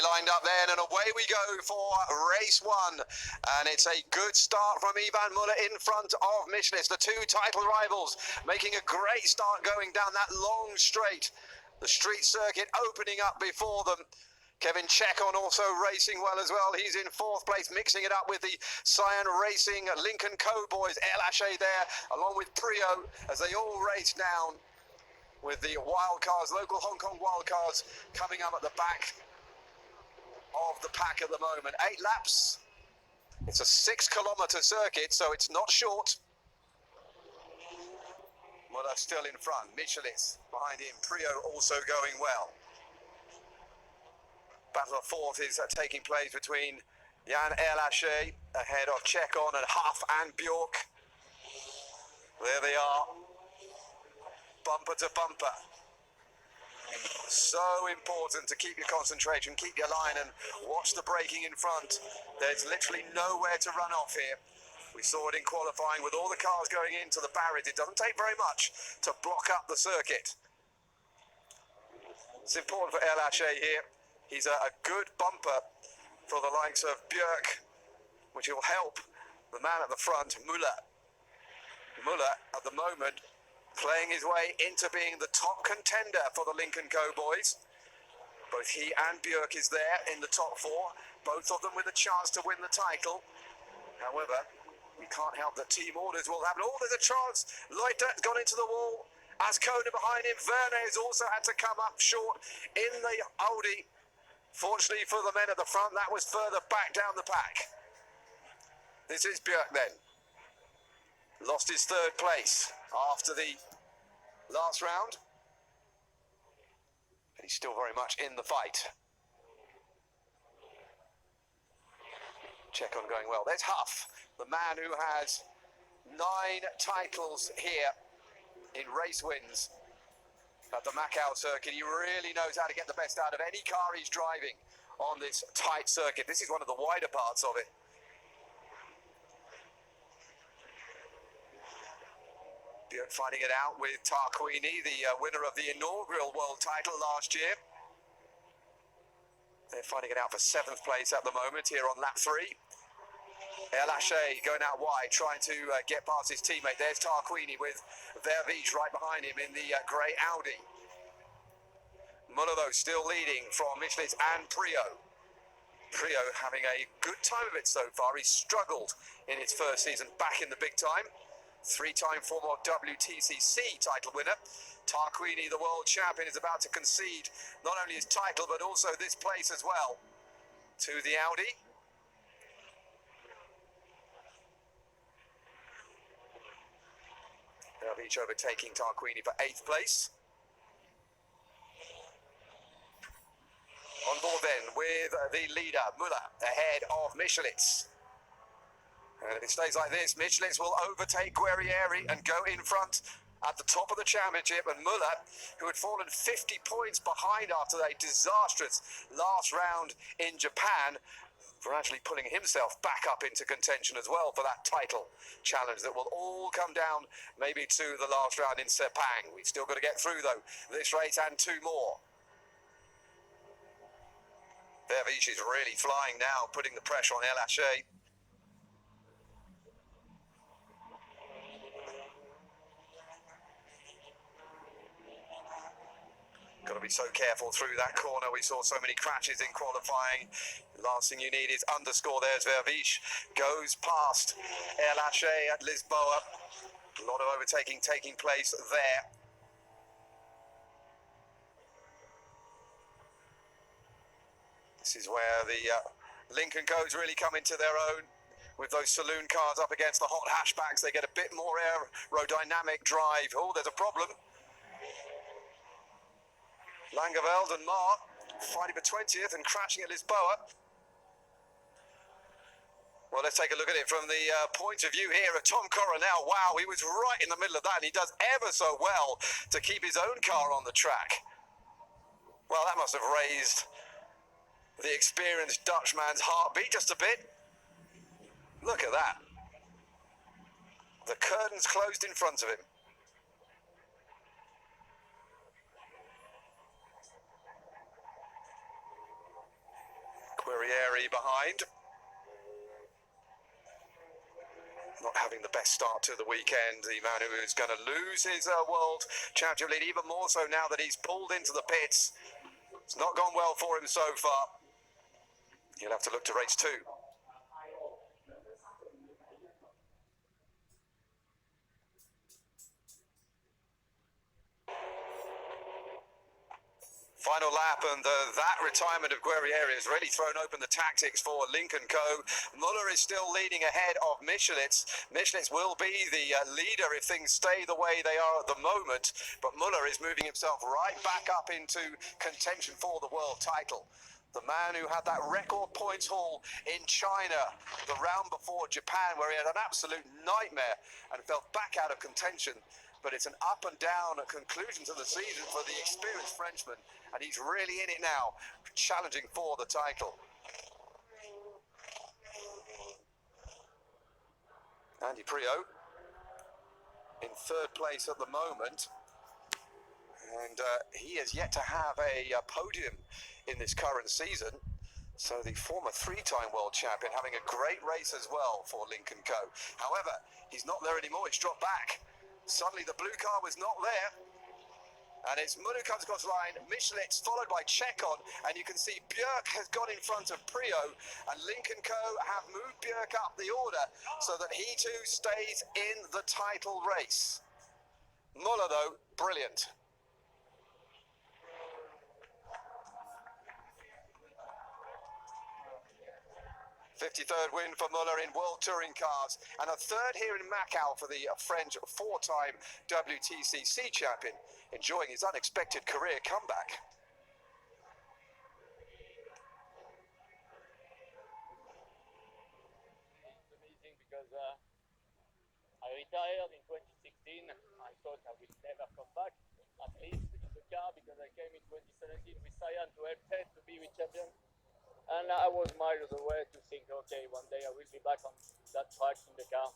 lined up then, and away we go for race one. And it's a good start from Ivan Muller in front of Michelis, the two title rivals, making a great start going down that long straight. The street circuit opening up before them. Kevin Chekon also racing well as well. He's in fourth place, mixing it up with the Cyan Racing Lincoln Co. boys. El Haché there, along with Prio, as they all race down, with the wildcards, local Hong Kong wildcards, coming up at the back of the pack at the moment. 8 laps. It's a 6-kilometre circuit, so it's not short. Muller still in front. Michelis behind him. Prio also going well. Battle of fourth is taking place between Jan El Haché ahead of Chekon and Huff and Bjork. There they are. Bumper to bumper. So important to keep your concentration, keep your line and watch the braking in front. There's literally nowhere to run off here. We saw it in qualifying with all the cars going into the barriers. It doesn't take very much to block up the circuit. It's important for El Haché here. He's a good bumper for the likes of Björk, which will help the man at the front, Muller. Muller, at the moment, playing his way into being the top contender for the Lincoln Co. boys. Both he and Björk is there in the top 4, both of them with a chance to win the title. However, we can't help that team orders will happen. Oh, there's a chance. Leutert's gone into the wall. Ascona behind him. Verne has also had to come up short in the Audi. Fortunately for the men at the front, that was further back down the pack. This is Björk then. Lost his 3rd place after the last round. But he's still very much in the fight. Chekon going well. There's Huff, the man who has 9 titles here in race wins at the Macau circuit. He really knows how to get the best out of any car he's driving on this tight circuit. This is one of the wider parts of it. Björk fighting it out with Tarquini, the winner of the inaugural world title last year. They're fighting it out for 7th place at the moment here on lap 3. El Haché going out wide, trying to get past his teammate. There's Tarquini with Verviche right behind him in the grey Audi. Muller, though, still leading from Michelis and Prio. Prio having a good time of it so far. He's struggled in his first season back in the big time. 3-time former WTCR title winner. Tarquini, the world champion, is about to concede not only his title but also this place as well to the Audi. Verviche overtaking Tarquini for 8th place. On board then with the leader, Muller, ahead of Michelis. And if it stays like this, Michelis will overtake Guerrieri and go in front at the top of the championship. And Muller, who had fallen 50 points behind after a disastrous last round in Japan, for actually pulling himself back up into contention as well for that title challenge that will all come down maybe to the last round in Sepang. We've still got to get through, though, this race and 2 more. Verviche is really flying now, putting the pressure on El Haché. Got to be so careful through that corner. We saw so many crashes in qualifying. Last thing you need is underscore. There's Verviche. Goes past El Haché at Lisboa. A lot of overtaking taking place there. This is where the Lincoln Co's really come into their own. With those saloon cars up against the hot hatchbacks, they get a bit more aerodynamic drive. Oh, there's a problem. Langeveld and Mar fighting for 20th and crashing at Lisboa. Well, let's take a look at it from the point of view here of Tom Coronel. Wow, he was right in the middle of that, and he does ever so well to keep his own car on the track. Well, that must have raised the experienced Dutchman's heartbeat just a bit. Look at that. The curtain's closed in front of him. Guerrieri behind. Not having the best start to the weekend. The man who is going to lose his world championship lead, even more so now that he's pulled into the pits. It's not gone well for him so far. He'll have to look to race 2. Final lap, and that retirement of Guerrieri has really thrown open the tactics for Lincoln Co. Muller is still leading ahead of Michelitz. Michelitz will be the leader if things stay the way they are at the moment, but Muller is moving himself right back up into contention for the world title. The man who had that record points haul in China the round before Japan, where he had an absolute nightmare and fell back out of contention. But it's an up and down conclusion to the season for the experienced Frenchman, and he's really in it now, challenging for the title. Andy Priaulx in 3rd place at the moment, and he has yet to have a podium in this current season. So the former 3-time world champion having a great race as well for Lincoln Co. However, he's not there anymore, he's dropped back. Suddenly the blue car was not there, and it's Muller comes across the line, Michelitz followed by Chekon, and you can see Björk has gone in front of Priaulx, and Lincoln Co have moved Björk up the order so that he too stays in the title race. Muller though, brilliant. 53rd win for Muller in World Touring Cars, and a 3rd here in Macau for the French 4-time WTCR champion, enjoying his unexpected career comeback. It's amazing because I retired in 2016. I thought I would never come back, at least in the car, because I came in 2017 with Cyan to help Ted to be with champion. And I was miles away to think, okay, one day I will be back on that track in the car.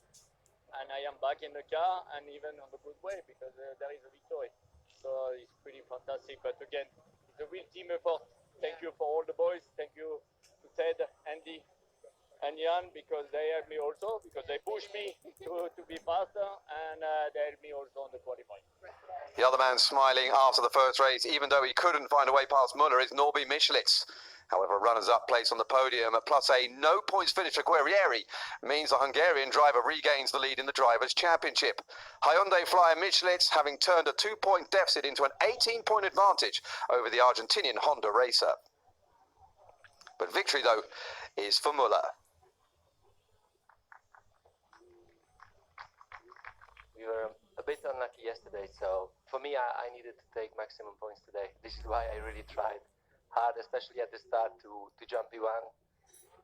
And I am back in the car, and even on the good way, because there is a victory. So it's pretty fantastic. But again, it's a real team effort. Thank you for all the boys. Thank you to Ted, Andy, and Jan, because they helped me also, because they pushed me to be faster, and they helped me also on the qualifying. The other man smiling after the first race, even though he couldn't find a way past Muller, is Norby Michelitz. However, runners-up place on the podium, plus a no-points finish for Guerrieri, means the Hungarian driver regains the lead in the Drivers' Championship. Hyundai flyer Michelitz having turned a 2-point deficit into an 18-point advantage over the Argentinian Honda racer. But victory, though, is for Muller. We were a bit unlucky yesterday, so for me, I needed to take maximum points today. This is why I really tried hard, especially at the start, to jump P1.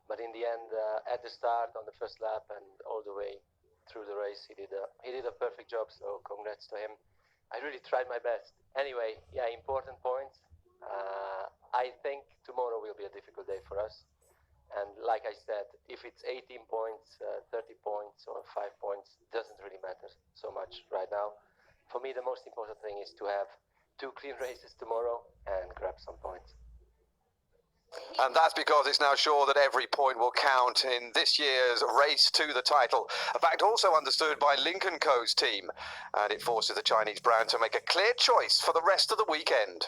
But in the end, at the start, on the first lap, and all the way through the race, he did a perfect job, so congrats to him. I really tried my best. Anyway, yeah, important points. I think tomorrow will be a difficult day for us. And like I said, if it's 18 points, 30 points, or 5 points, doesn't really matter so much right now. For me, the most important thing is to have 2 clean races tomorrow and grab some points. And that's because it's now sure that every point will count in this year's race to the title. A fact also understood by Lincoln Co.'s team. And it forces the Chinese brand to make a clear choice for the rest of the weekend.